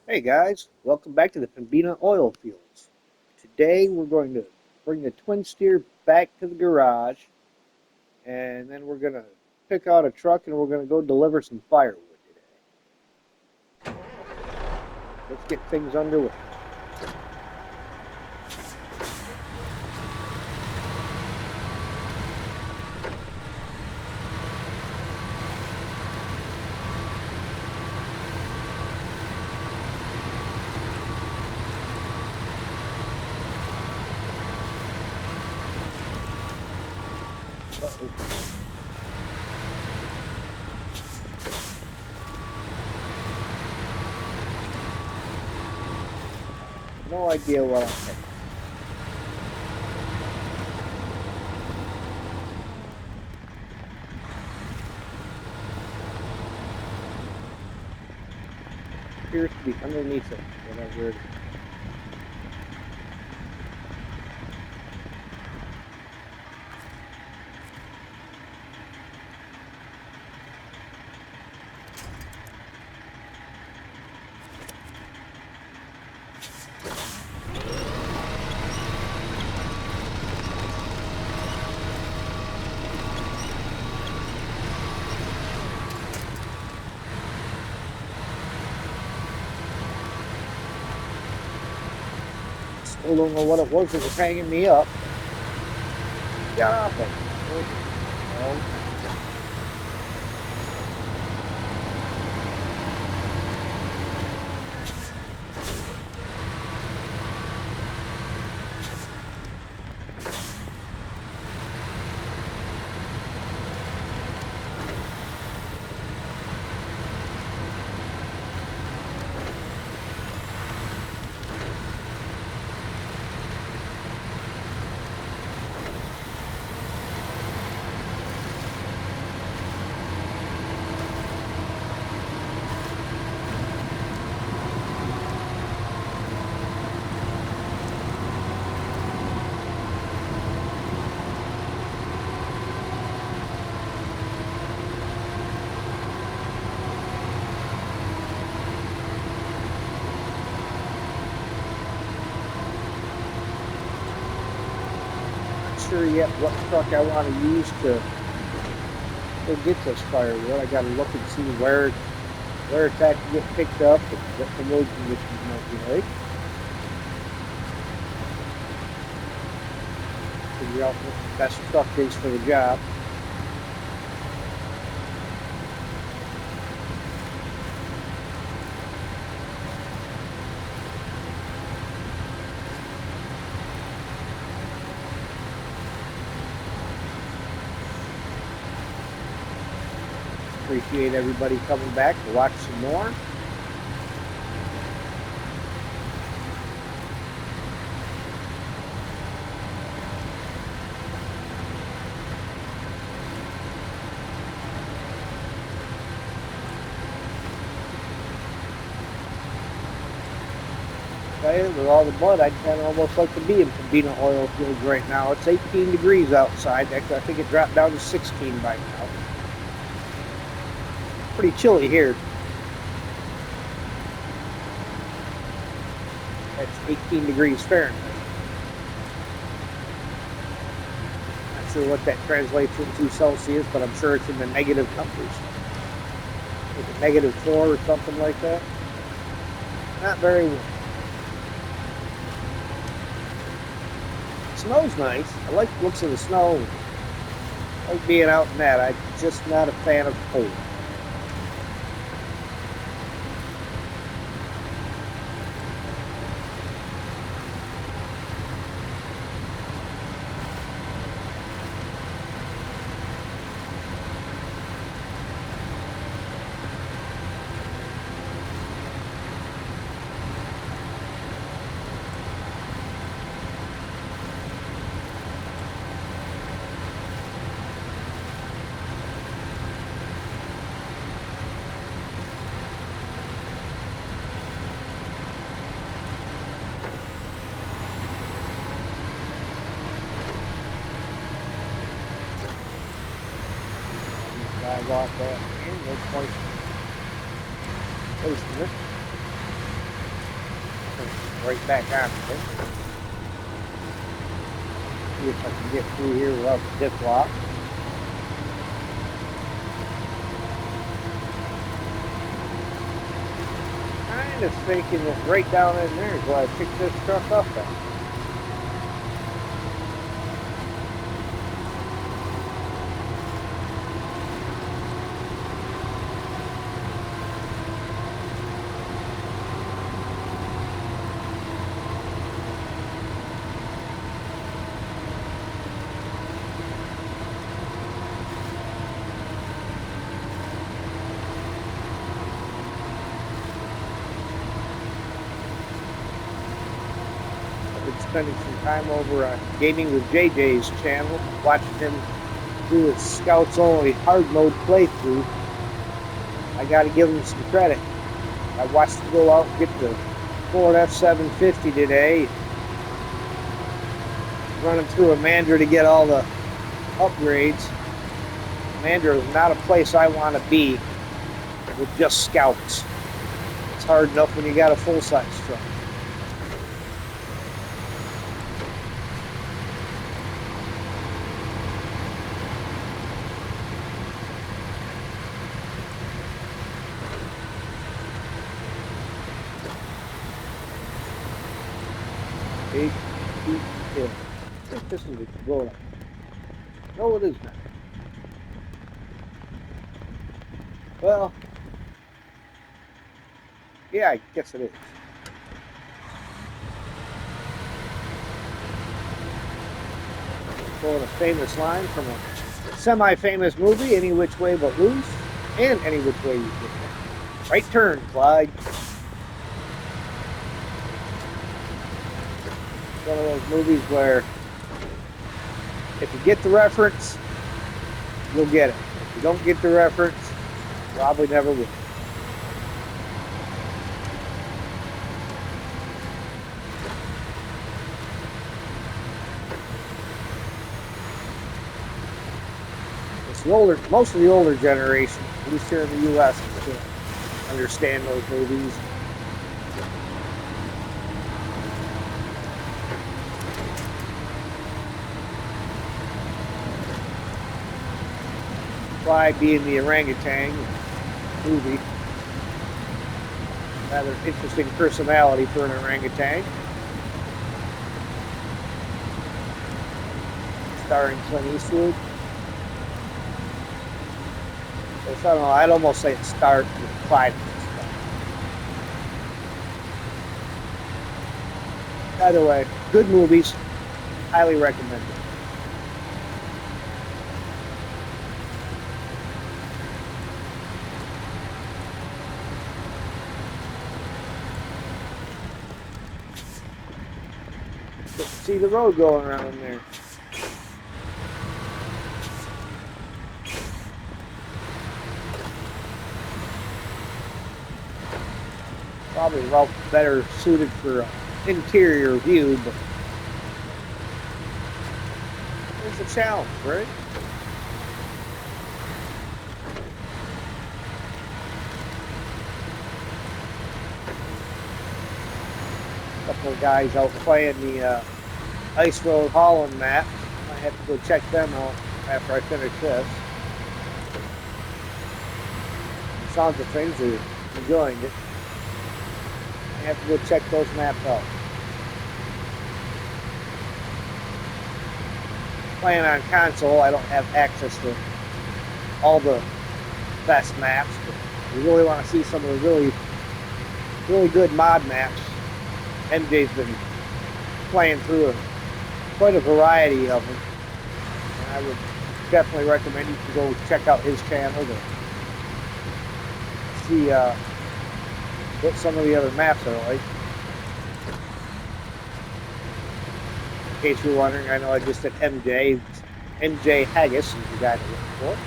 Hey guys, welcome back to the Pembina oil fields. Today we're going to bring the twin steer back to the garage and then we're going to pick out a truck and we're going to go deliver some firewood today. Let's get things underway. Uh-oh. No idea what I'm taking. Appears to be underneath it, whatever it is. Still don't know what it was that was hanging me up. Got off it. Well, sure yet what truck I want to use to get this firewood. I got to look and see where it's at to get picked up and what the road conditions might be like. Figure out what the best truck is for the job. Appreciate everybody coming back to watch some more. With all the mud, I'd kind of almost like to be in Pembina oil fields right now. It's 18 degrees outside. I think it dropped down to 16 by now. Pretty chilly here. That's 18 degrees Fahrenheit. Not sure what that translates into Celsius, but I'm sure it's in the negative numbers. Like a -4 or something like that. Not very warm. Snow's nice. I like the looks of the snow. I like being out in that. I'm just not a fan of cold. Drive off that. No point wasting it. right back on it. See if I can get through here without the dip lock. Kind of thinking that right down in there is where I picked this truck up at. Spending some time over on Gaming with JJ's channel, watching him do his Scouts Only hard mode playthrough. I got to give him some credit. I watched him go out and get the Ford F-750 today, running through a Mandra to get all the upgrades. Mandra is not a place I want to be with just Scouts. It's hard enough when you got a full-size truck. I think this is the roll. No, it is not. Well, yeah, I guess it is. Pulling a famous line from a semi-famous movie, Any Which Way But Loose, and Any Which Way You Get There. Right turn, Clyde. One of those movies where if you get the reference, you'll get it. If you don't get the reference, probably never will. It's the older, most of the older generation, at least here in the U.S., can't understand those movies. Clyde being the orangutan movie. Rather interesting personality for an orangutan. Starring Clint Eastwood. I don't know, I'd almost say it starts with Clyde. Either way, good movies. Highly recommended. See the road going around there. Probably a route better suited for interior view, but it's a challenge, right? A couple of guys out playing the Ice Road Holland map. I have to go check them out after I finish this. Sounds of things are enjoying it. I have to go check those maps out. Playing on console, I don't have access to all the best maps, but if you really want to see some of the really good mod maps, MJ's been playing through quite a variety of them. And I would definitely recommend you to go check out his channel to see what some of the other maps are like. In case you're wondering, I know I just said MJ. MJ Haggis is the guy to look for.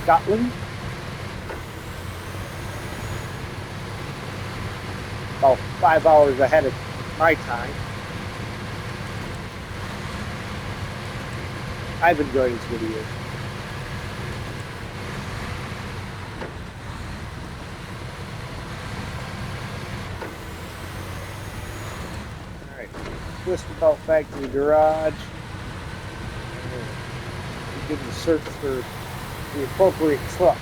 Scotland. About 5 hours ahead of my time. I've enjoyed his videos. just about back to the garage. And begin to search for the appropriate truck.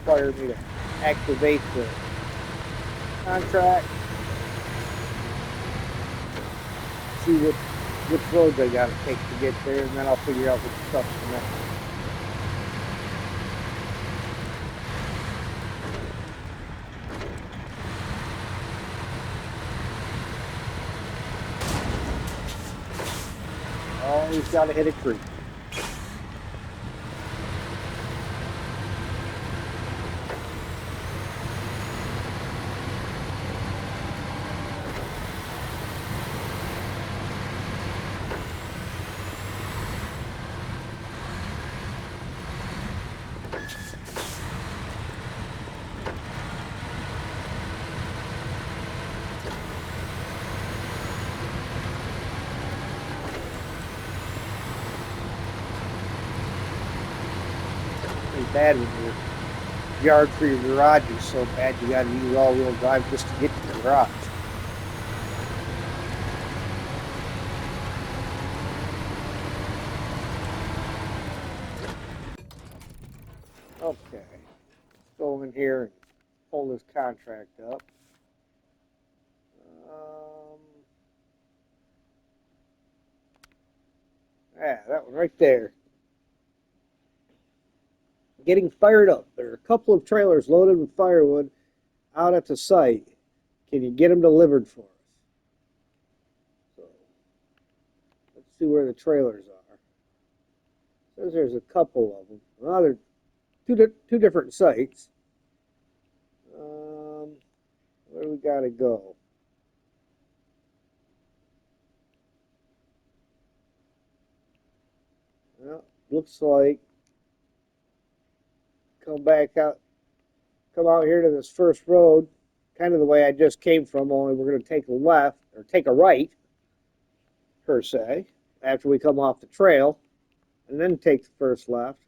Require me to activate the contract. See which roads I gotta take to get there, and then I'll figure out which truck's next. Always gotta hit a tree. Bad when your yard for your garage is so bad you gotta use all-wheel drive just to get to the garage. Okay, let's go in here and pull this contract up. Yeah, that one right there. Getting fired up. There are a couple of trailers loaded with firewood out at the site. Can you get them delivered for us? So, let's see where the trailers are. Says there's a couple of them. Well, they're two different sites. Where do we gotta go? Well, looks like come out here to this first road, kind of the way I just came from, only we're going to take a left, or take a right, per se, after we come off the trail, and then take the first left,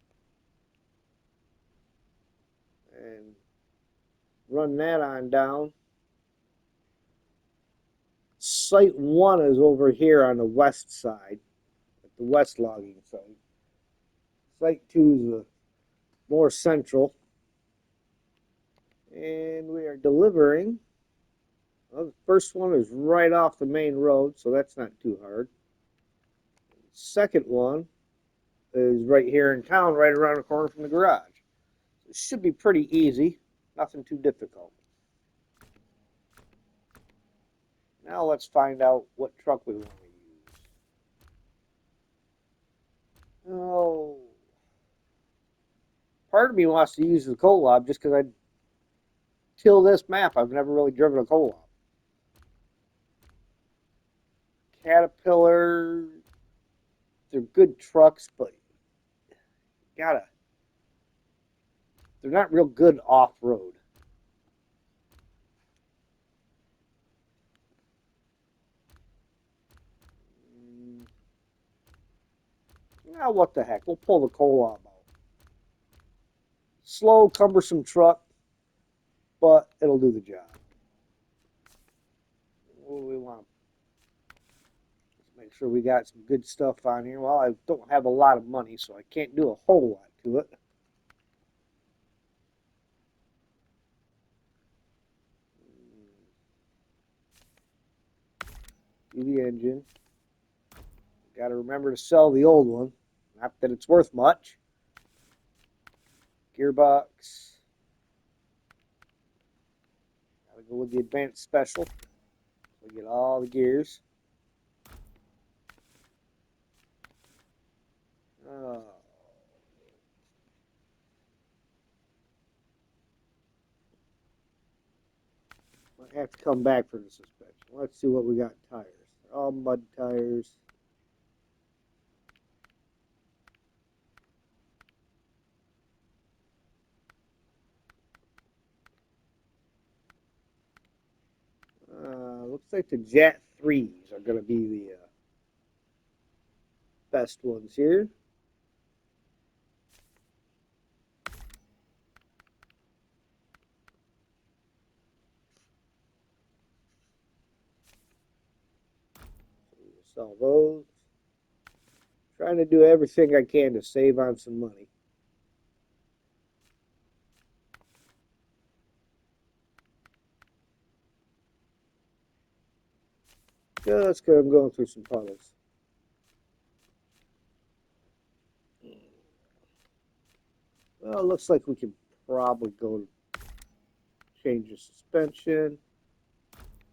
and run that on down. Site 1 is over here on the west side, at the west logging site. Site 2 is the more central, and we are delivering. Well, the first one is right off the main road, so that's not too hard. The second one is right here in town, right around the corner from the garage. It should be pretty easy, nothing too difficult. Now let's find out what truck we want to use. Oh, part of me wants to use the Colab just because till this map, I've never really driven a Colab. Caterpillar, they're good trucks, but they're not real good off-road. Now what the heck, we'll pull the Colab out. Slow, cumbersome truck, but it'll do the job. What do we want? Let's make sure we got some good stuff on here. Well, I don't have a lot of money, so I can't do a whole lot to it. Do the engine. Got to remember to sell the old one. Not that it's worth much. Gearbox. Got to go with the advanced special. So we get all the gears. Might have to come back for the suspension. Let's see what we got in tires. They're all mud tires. Looks like the Jet 3s are going to be the best ones here. all those. Trying to do everything I can to save on some money. Just because I'm going through some puddles. Well, it looks like we can probably go change the suspension.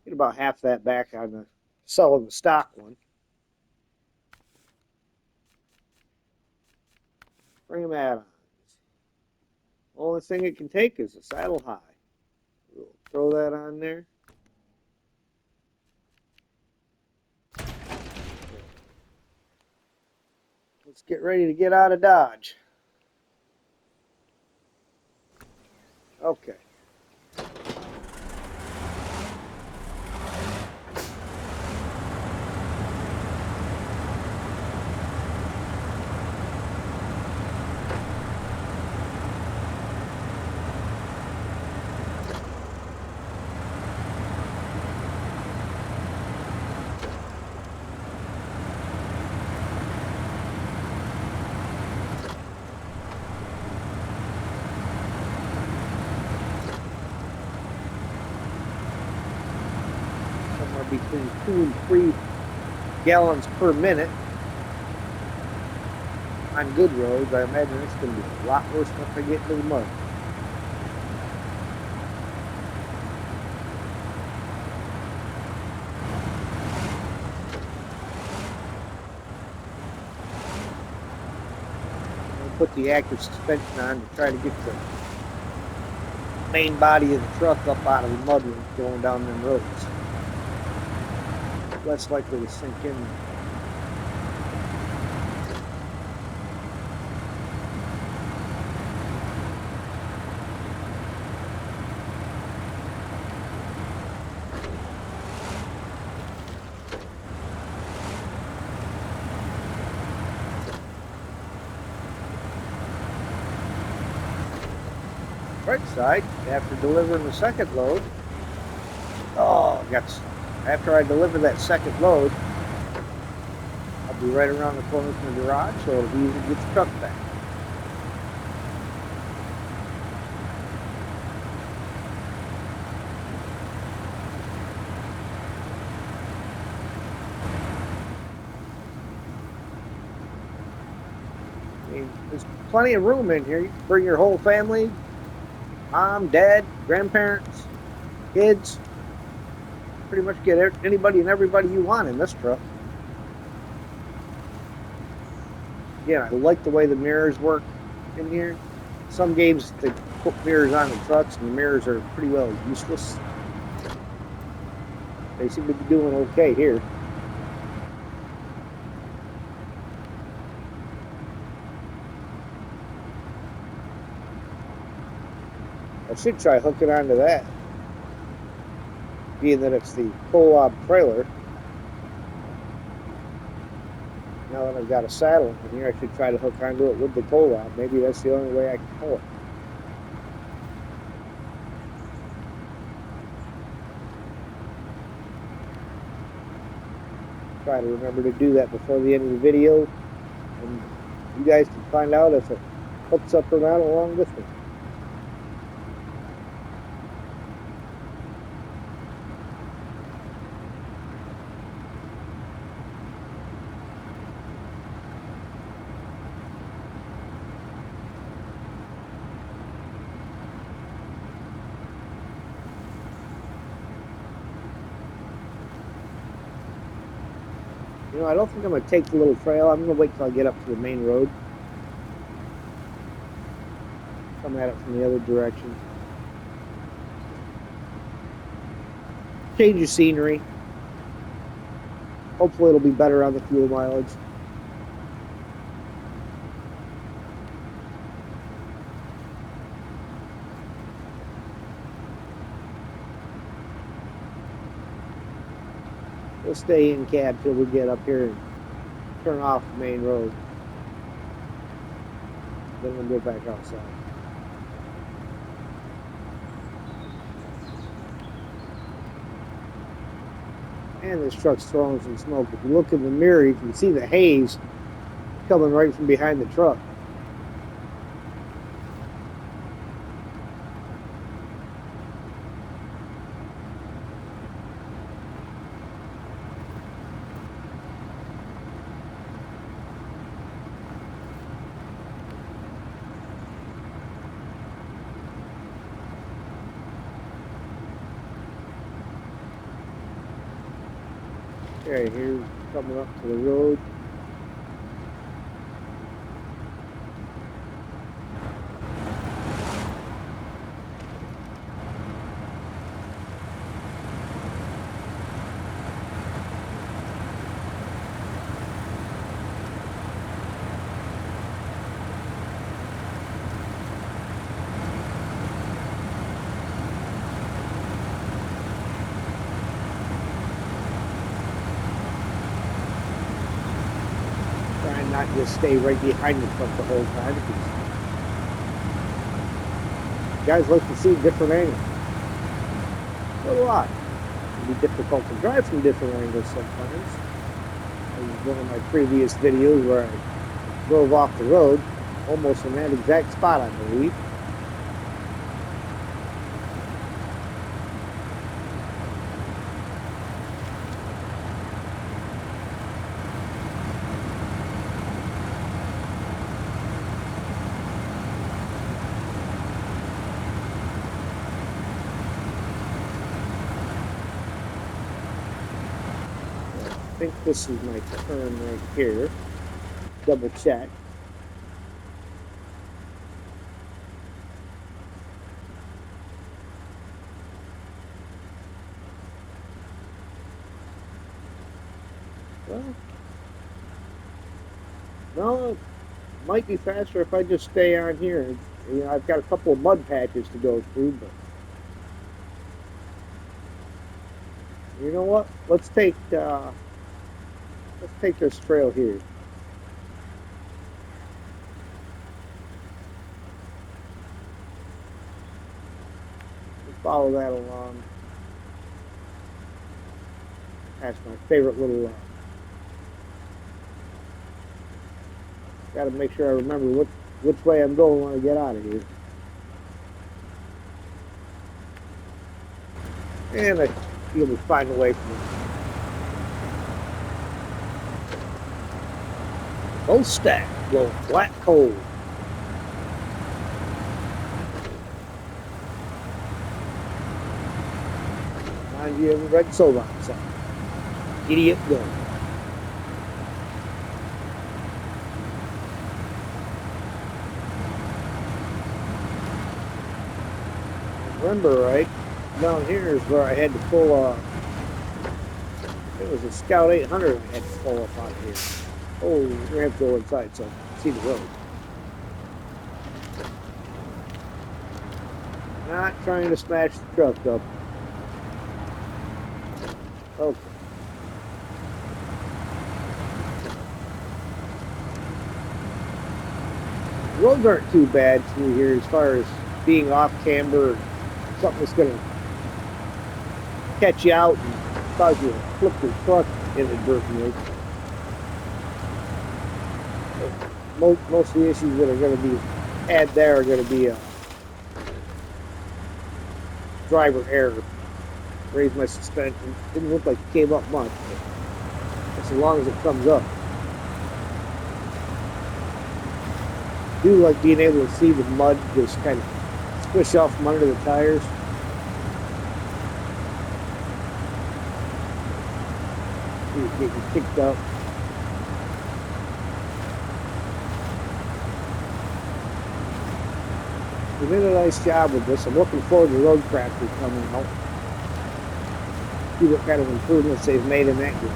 Get about half that back on the selling the stock one. Frame add-ons. Only thing it can take is a saddle high. We'll throw that on there. Let's get ready to get out of Dodge. Okay. Somewhere between 2 and 3 gallons per minute on good roads. I imagine it's going to be a lot worse once I get into the mud. I'll put the active suspension on to try to get the main body of the truck up out of the mud when it's going down them roads. Less likely to sink in. Right side, after delivering the second load, after I deliver that second load, I'll be right around the corner from the garage, so it'll be easy to get the truck back. I mean, there's plenty of room in here. You can bring your whole family, mom, dad, grandparents, kids. Pretty much get anybody and everybody you want in this truck. Again, I like the way the mirrors work in here. Some games they put mirrors on the trucks and the mirrors are pretty well useless. They seem to be doing okay here. I should try hooking onto that, being that it's the Colab trailer. Now that I've got a saddle in here, I should try to hook onto it with the Colab. Maybe that's the only way I can pull it. Try to remember to do that before the end of the video, and you guys can find out if it hooks up or not along with me. You know, I don't think I'm going to take the little trail. I'm going to wait till I get up to the main road. Come at it from the other direction. Change of scenery. Hopefully it'll be better on the fuel mileage. We'll stay in cab till we get up here and turn off the main road. Then we'll go back outside. And this truck's throwing some smoke. If you look in the mirror, you can see the haze coming right from behind the truck. Okay, here's coming up to the road. Trying not to just stay right behind the truck the whole time, because guys like to see different angles. So do I. It can be difficult to drive from different angles sometimes. As one of my previous videos where I drove off the road, almost in that exact spot, I believe. I think this is my turn right here. Double check. Well, no, it might be faster if I just stay on here. You know, I've got a couple of mud patches to go through, but you know what? Let's take this trail here. We'll follow that along. That's my favorite little. Got to make sure I remember which way I'm going when I get out of here. And I be able to find a way from it. Both stacked, blowing flat cold. Mind you, haven't read Snowrunner, so idiot gun. Remember right, down here is where I had to pull it was a Scout 800 I had to pull up out of here. Oh, we're going to have to go inside so I can see the road. Not trying to smash the truck up. Okay. Roads aren't too bad through here as far as being off camber, something that's going to catch you out and cause you to flip your truck inadvertently. Most of the issues that are going to be had there are going to be driver error. Raised my suspension. Didn't look like it came up much, but that's as long as it comes up. I do like being able to see the mud just kind of squish off from under the tires. It's getting kicked up. They did a nice job with this. I'm looking forward to road crafters coming out. See what kind of improvements they've made in that group.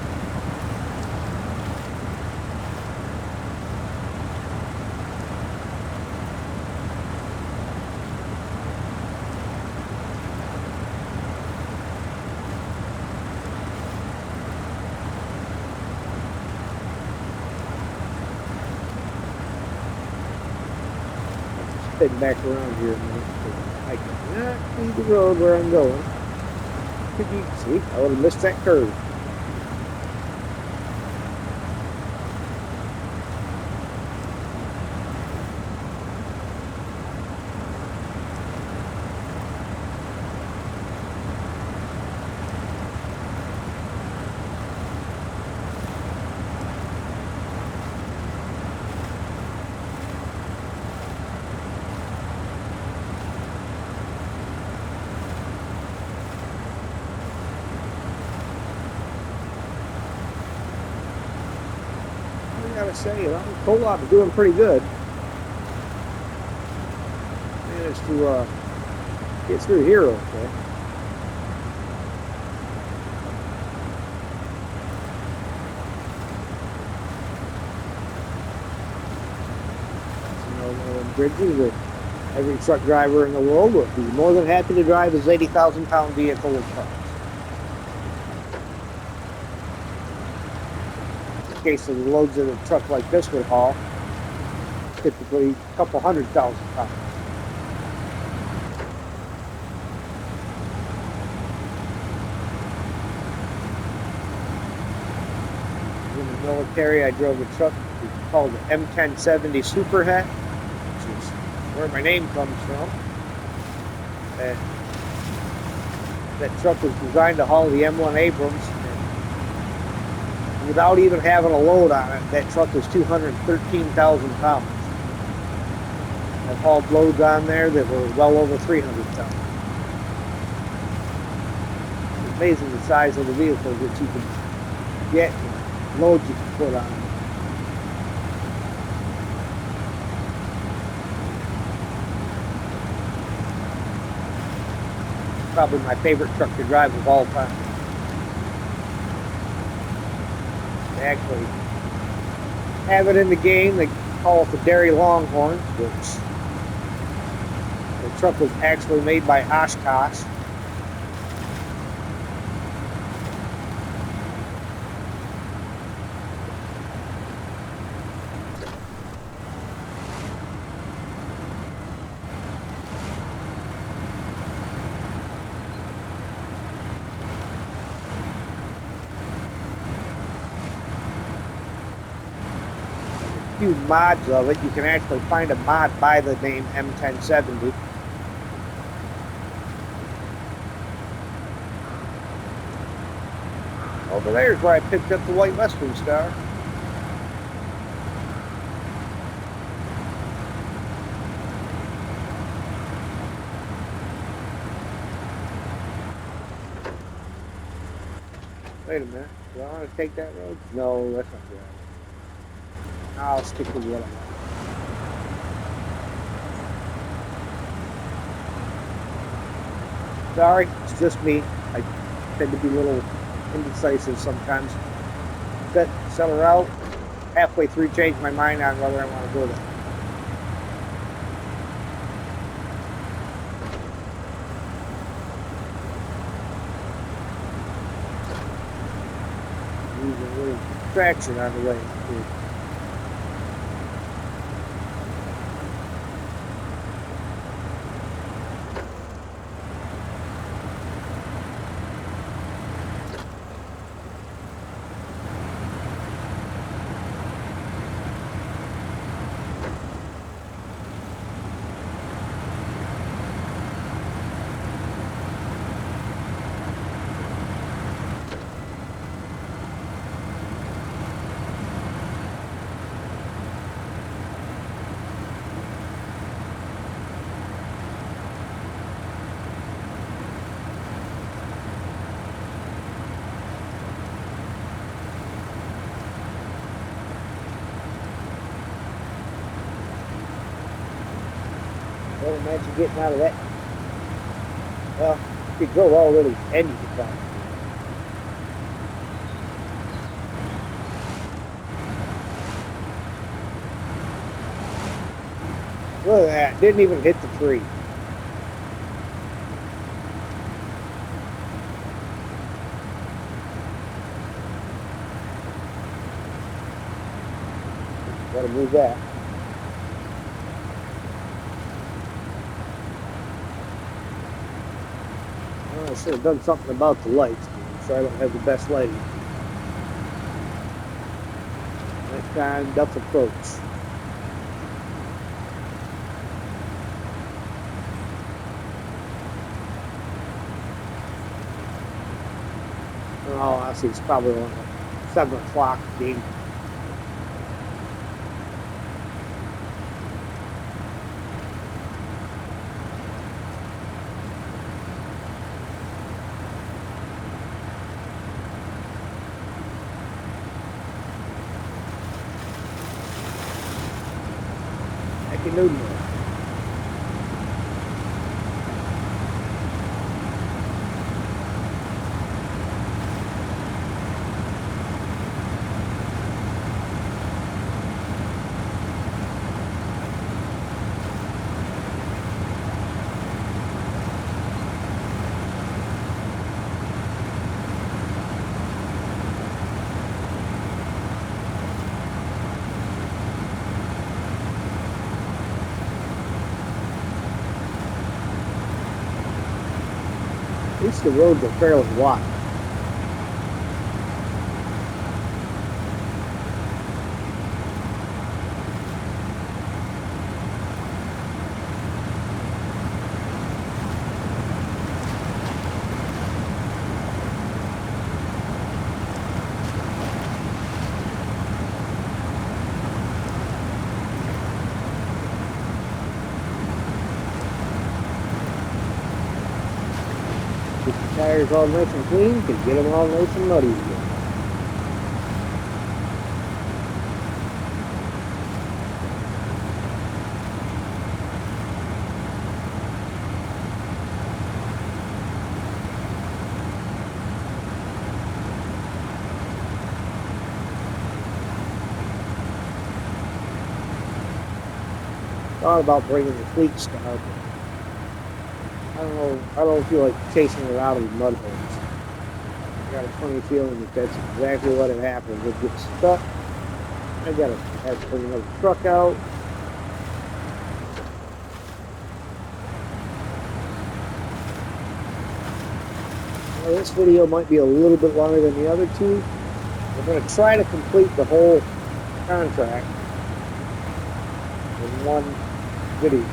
Spin back around here a minute. I cannot see the road where I'm going. Could you see? I would have missed that curve. gotta say, co-op's doing pretty good. Managed to get through here okay. Bridges that every truck driver in the world would be more than happy to drive his 80,000-pound vehicle with trucks. In case of the loads that a truck like this would haul, typically a couple 100,000 pounds. In the military, I drove a truck called the M1070 Super Hat, which is where my name comes from. And that truck was designed to haul the M1 Abrams. And without even having a load on it, that truck was 213,000 pounds. I've hauled loads on there that were well over 300,000. It's amazing the size of the vehicle that you can get and loads you can put on it. Probably my favorite truck to drive of all time. They actually have it in the game. They call it the Dairy Longhorn, which the truck was actually made by Oshkosh. Few mods of it. You can actually find a mod by the name M1070. Over there's where I picked up the White Western Star. Wait a minute. Do I want to take that road? No, that's not good. I'll stick with what I want. Sorry, it's just me. I tend to be a little indecisive sometimes. Settle out. Halfway through, change my mind on whether I want to go there. Using a little traction on the way. Well, imagine getting out of that. Well, you could go already and you could fly. Look at that. Didn't even hit the tree. Gotta move that. I should have done something about the lights. I'm sure I don't have the best lighting. Next time, Duff approach. Oh, I see. It's probably on the 7 o'clock game. Chicken noodle. At least the roads are fairly wide. Get the tires all nice and clean, can get them all nice and muddy again. Thought about bringing the fleet star, but I don't know. I don't feel like chasing it out of the mud holes. I got a funny feeling that that's exactly what had happened. It gets stuck. I gotta have to bring another truck out. Well, this video might be a little bit longer than the other two. We're gonna try to complete the whole contract in one video.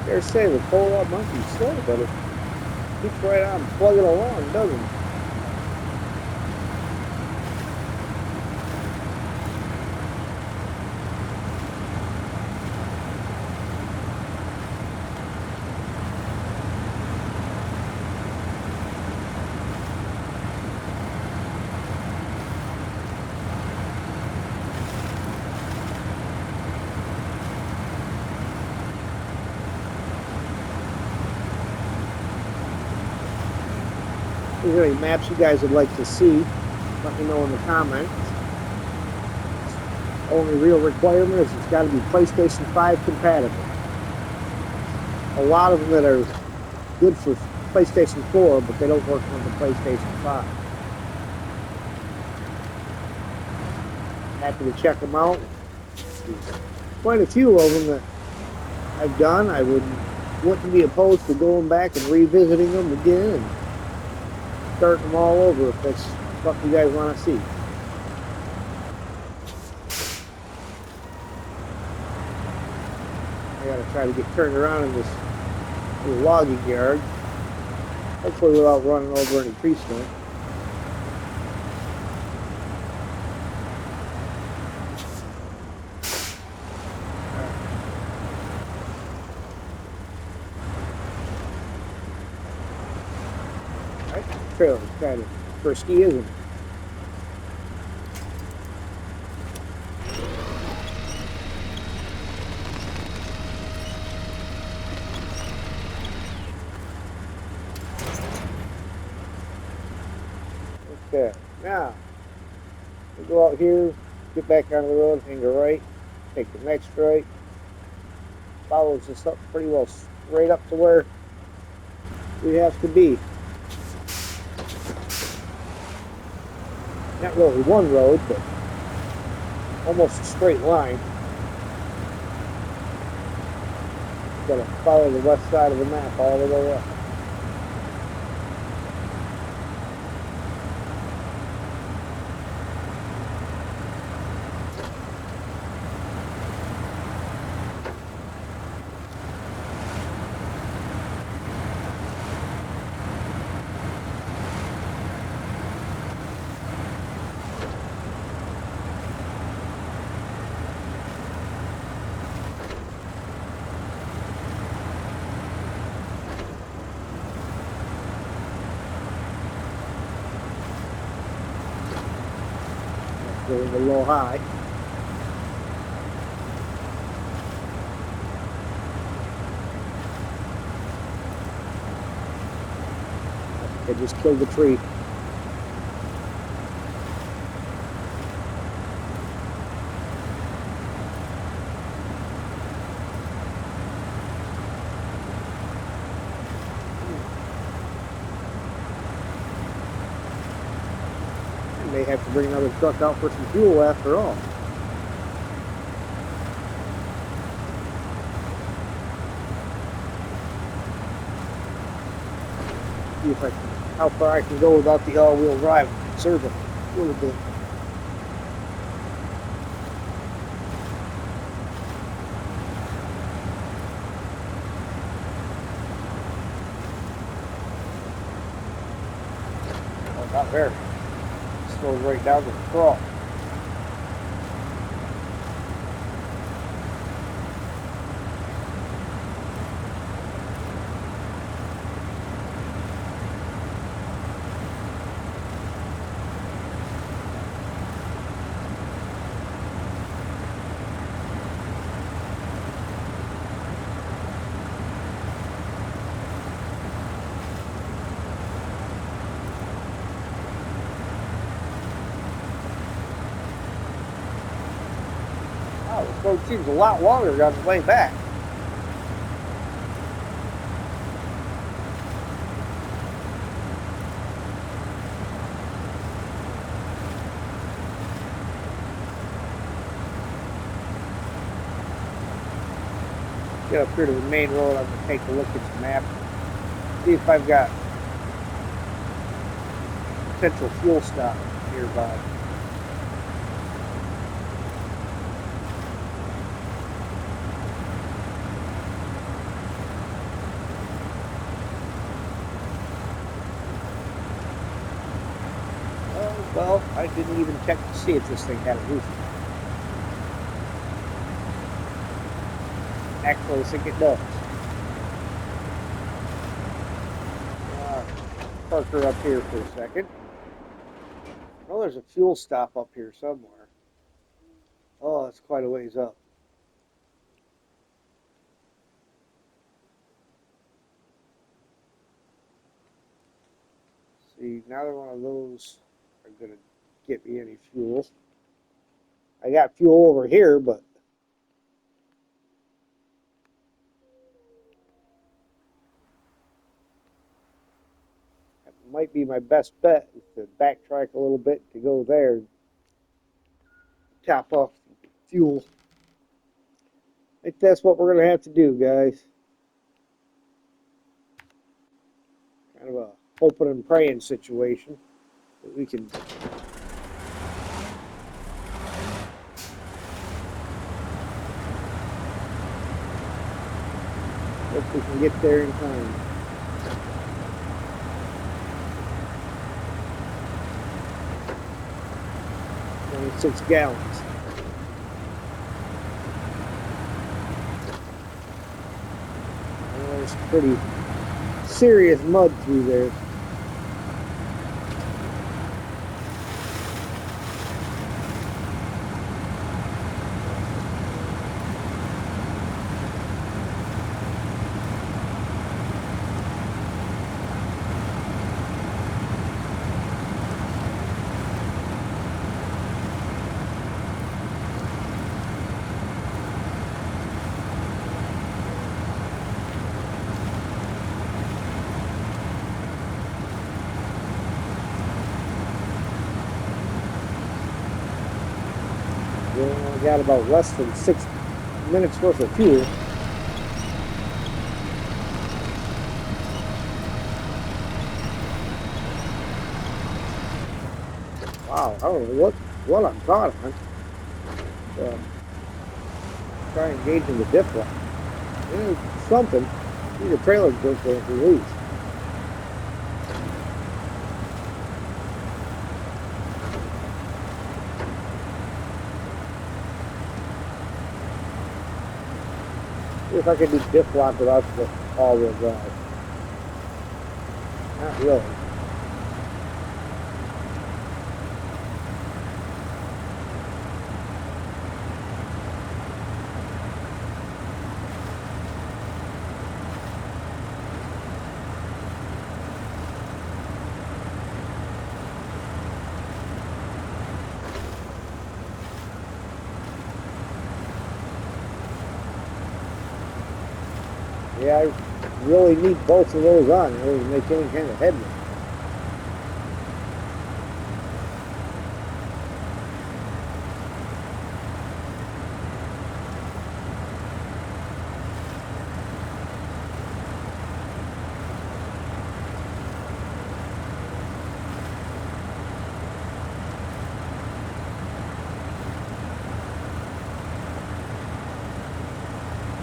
They're saying the pull-up might be slow, but it keeps right on plugging along, doesn't it? If there's any maps you guys would like to see, let me know in the comments. Only real requirement is it's got to be PlayStation 5 compatible. A lot of them that are good for PlayStation 4, but they don't work on the PlayStation 5. Happy to check them out. There's quite a few of them that I've done. I wouldn't be opposed to going back and revisiting them again and starting them all over if that's something you guys want to see. I gotta try to get turned around in this little logging yard, hopefully without running over any tree stump. Trailer's kind of frisky, isn't it? Okay, now we go out here, get back on the road, hang a right, take the next right, follows us up pretty well straight up to where we have to be. Not really one road, but almost a straight line. Gotta follow the west side of the map all the way up. going a little high. I just killed the tree. I may have to bring another truck out for some fuel after all. See if I can, how far I can go without the all-wheel drive. Conserve it a little bit. Oh, not very. Slows right down to the crawl. Wow, this road seems a lot longer on the way back. Get up here to the main road, I'm going to take a look at the map. See if I've got potential fuel stop nearby. Oh, well, I didn't even check to see if this thing had a roof. Actually, I think it does. Park her up here for a second. Oh, there's a fuel stop up here somewhere. Oh, it's quite a ways up. See, neither one of those are going to get me any fuel. I got fuel over here, but that might be my best bet is to backtrack a little bit to go there, top off fuel. I think that's what we're going to have to do, guys. Kind of a hoping and praying situation that we can hope we can get there in time. 26 gallons. There's pretty serious mud through there. We only got about less than 6 minutes worth of fuel. Wow, I don't know what I'm caught on. Try engaging the diff lock. Something. These are trailers built for release. See if I can do diff lock without the all-wheel drive. Not really. Yeah, I really need both of those on in order to make any kind of headway.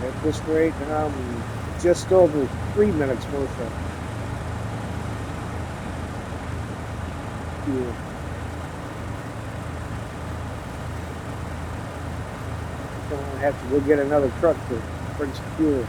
At this rate, I'm just over 3 minutes worth of fuel. So I'm gonna have to go get another truck to bring some fuel.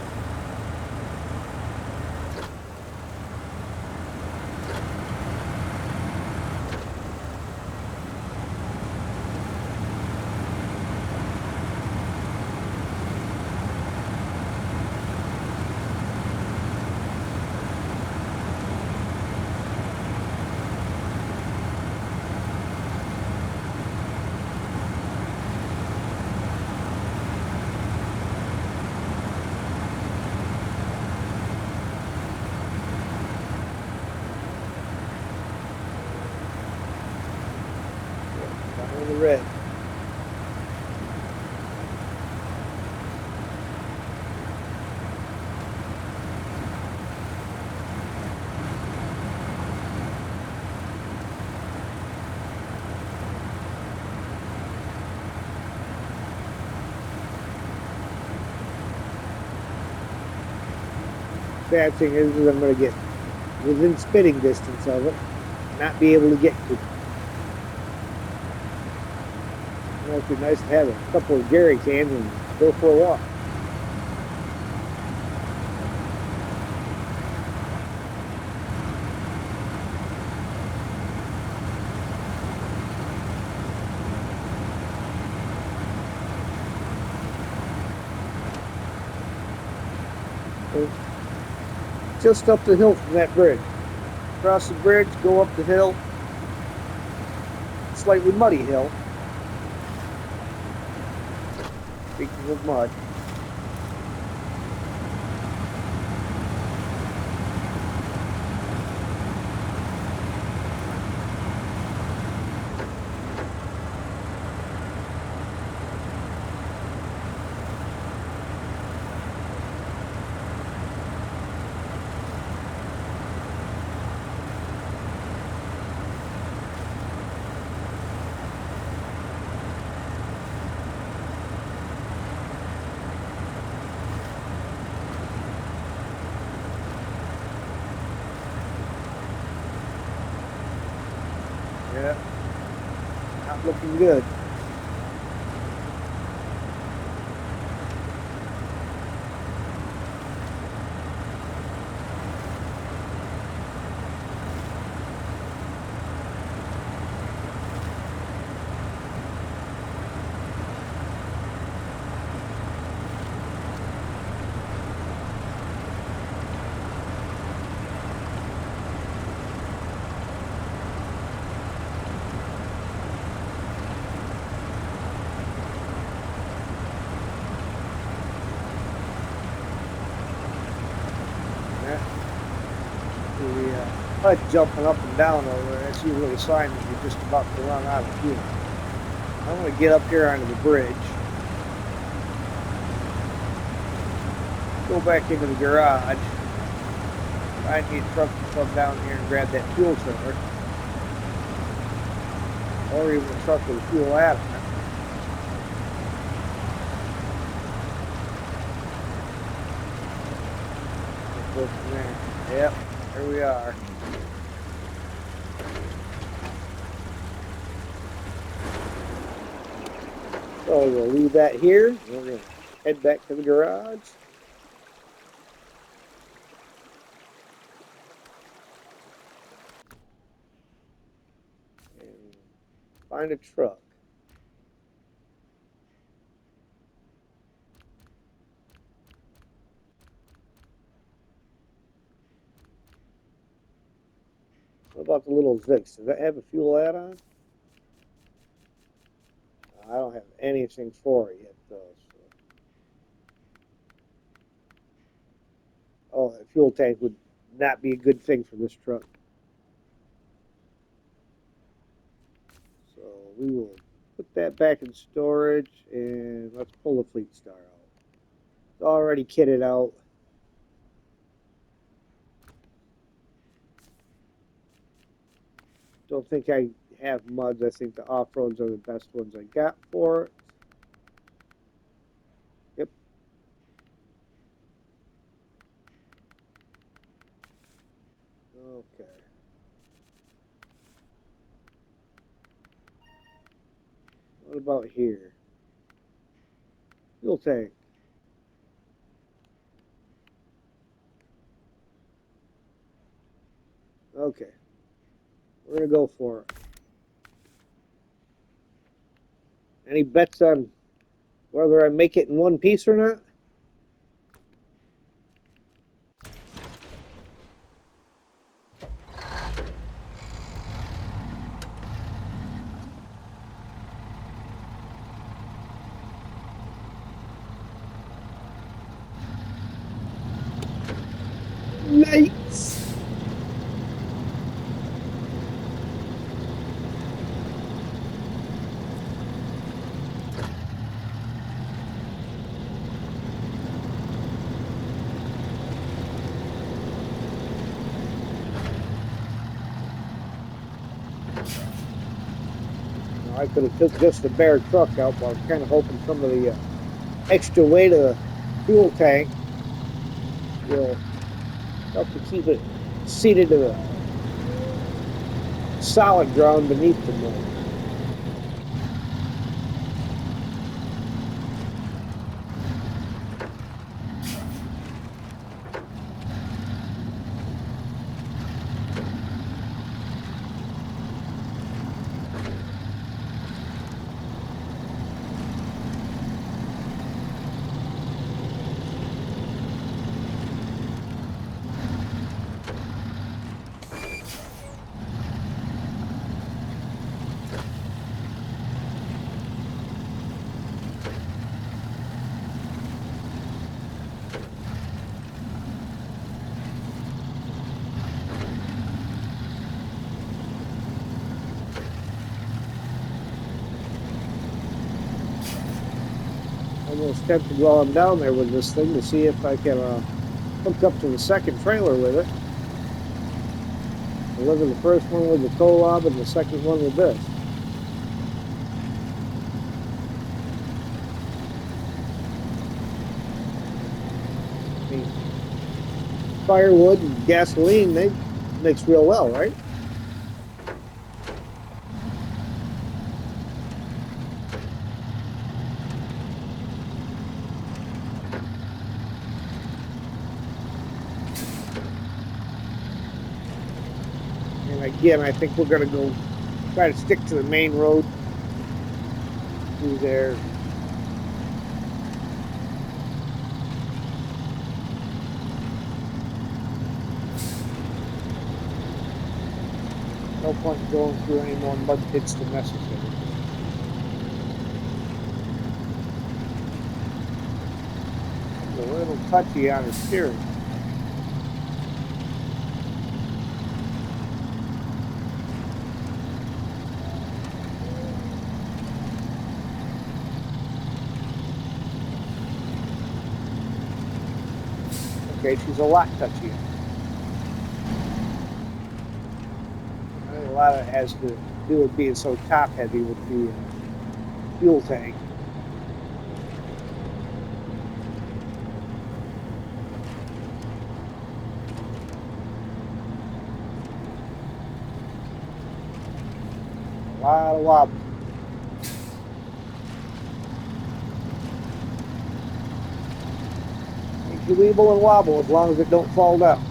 Down in the red. Bad thing is I'm going to get within spitting distance of it, not be able to get to it. You know, it'd be nice to have a couple of Gary cans and go for a walk. So, just up the hill from that bridge. Cross the bridge, go up the hill. Slightly muddy hill. Speaking of mud. Yeah, not looking good. The HUD jumping up and down over there, that's usually a sign that you're just about to run out of fuel. I'm going to get up here onto the bridge, go back into the garage, find me a truck to come down here and grab that fuel trailer, or even a truck with a fuel out of it. Go from there. Yep, here we are. So we'll leave that here. We're going to head back to the garage. And find a truck. What about the little Zix? Does that have a fuel add-on? I don't have anything for it yet, though. So. Oh, that fuel tank would not be a good thing for this truck. So we will put that back in storage and let's pull the Fleet Star out. It's already kitted out. Don't think I have muds. I think the off-roads are the best ones I got for it. Yep. Okay. What about here? Fuel tank. Okay. We're going to go for it. Any bets on whether I make it in one piece or not? Nice! I could have took just the bare truck out, but I was kind of hoping some of the extra weight of the fuel tank will help to keep it seated to the solid ground beneath the motor. Almost tempted while I'm down there with this thing to see if I can hook up to the second trailer with it. Deliver the first one with the Kolob and the second one with this. I mean, firewood and gasoline, they mix real well, right? And again, I think we're going to go try to stick to the main road through there. No point in going through any more mud pits than necessary. It's a little touchy on the steering. Okay, she's a lot touchier. I think a lot of it has to do with being so top heavy with the fuel tank. A lot of wobble. Makes you weeble and wobble as long as it don't fall down.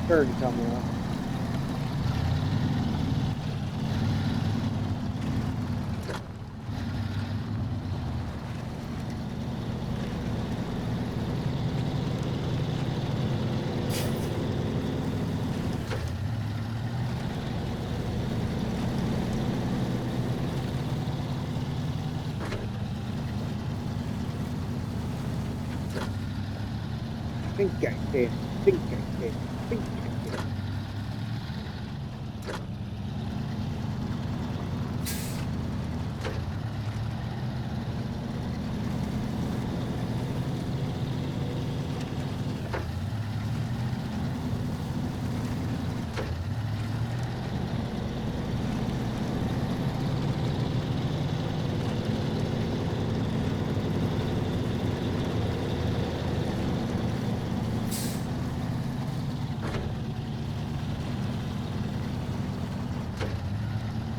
Turn coming up. think I can. Think I can. Think I can.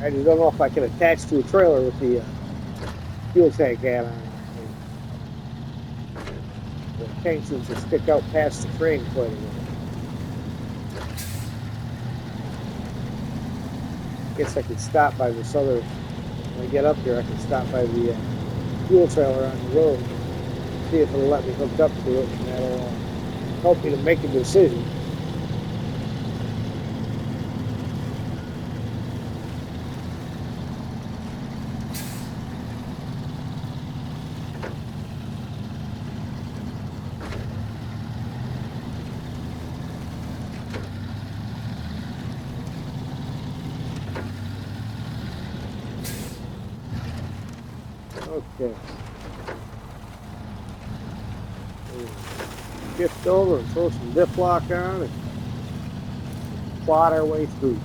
I just don't know if I can attach to a trailer with the fuel tank add-on. The tank seems to stick out past the frame quite a bit. I guess I could stop by this other, when I get up here, I can stop by the fuel trailer on the road, see if it'll let me hook up to it, and that'll help me to make a decision. Okay. Shift over and throw some dip lock on and plot our way through.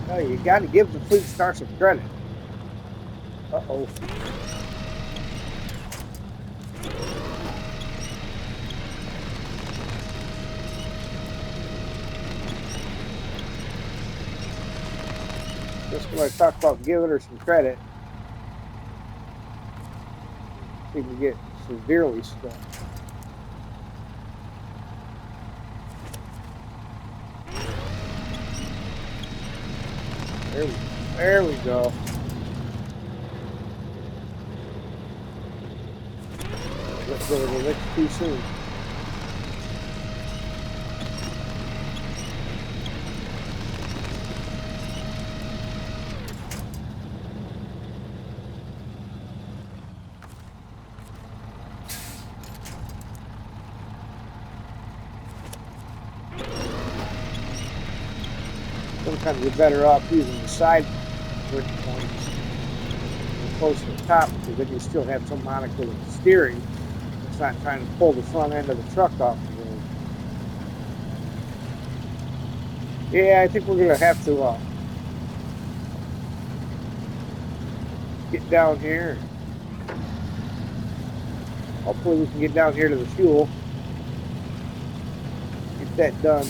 Oh, you got to give the fleet star some credit. Uh-oh. Just when I talk about giving her some credit, she can get severely stuck. There we go. Let's go to the next too soon. Sometimes you're better off using the side grip points close to the top, because then you still have some monocle of steering. It's not trying to pull the front end of the truck off the road. Yeah, I think we're going to have to get down here. Hopefully we can get down here to the fuel. Get that done.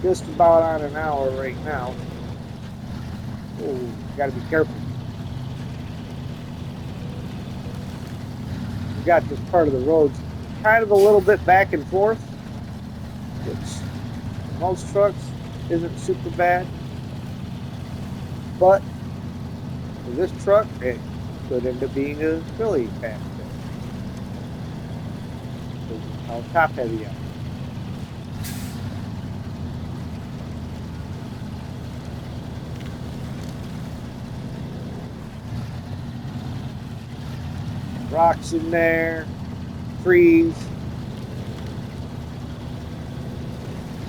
Just about on an hour right now. Oh, gotta be careful. We got this part of the road kind of a little bit back and forth, which most trucks isn't super bad. But for this truck, it could end up being a really bad thing. Because of how top heavy I am. Rocks in there, trees,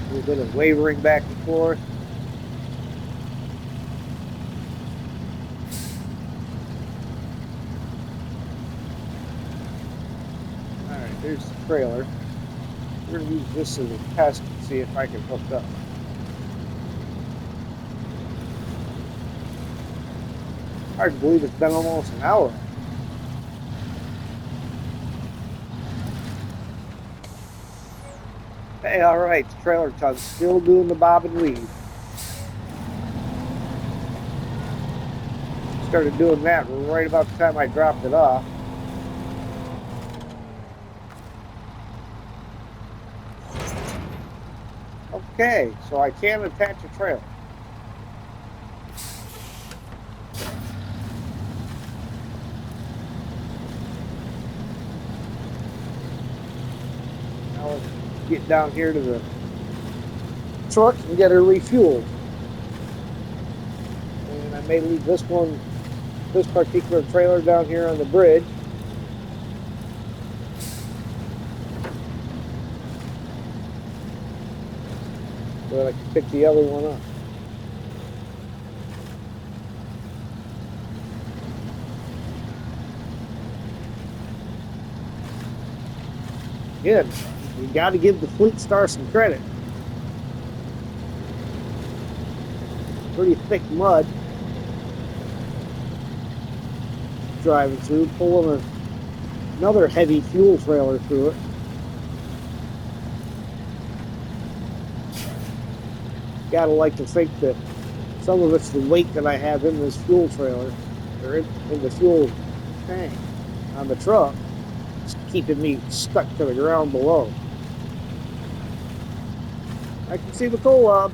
a little bit of wavering back and forth. Alright, there's the trailer. We're going to use this as a test and see if I can hook up. Hard to believe it's been almost an hour. Hey, all right, the trailer tug's still doing the bob and weave. Started doing that right about the time I dropped it off. Okay, so I can attach a trailer. Now let's get down here to the truck and get her refueled. And I may leave this particular trailer down here on the bridge. So that I can pick the other one up. Good. You got to give the Fleet Star some credit. Pretty thick mud driving through, pulling another heavy fuel trailer through it. Gotta like to think that some of it's the weight that I have in this fuel trailer, or in the fuel tank on the truck, it's keeping me stuck to the ground below. I can see the coal lob.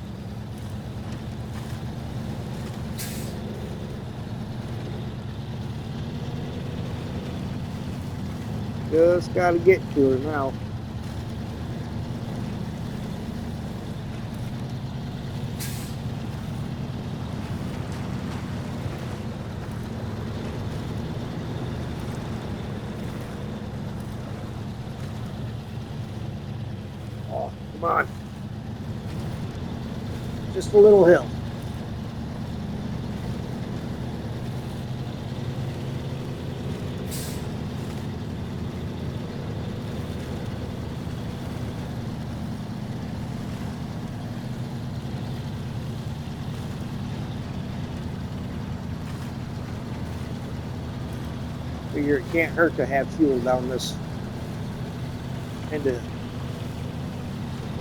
Just gotta get to her now. Oh, come on. Just a little hill. Figure it can't hurt to have fuel down this end of the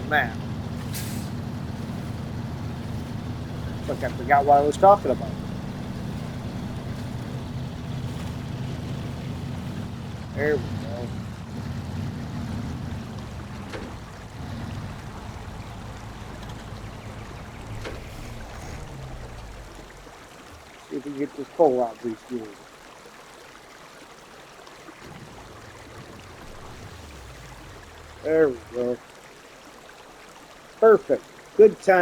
map. Look, I forgot what I was talking about. There we go. See if we can get this coal out refueled. There we go. Perfect. Good time.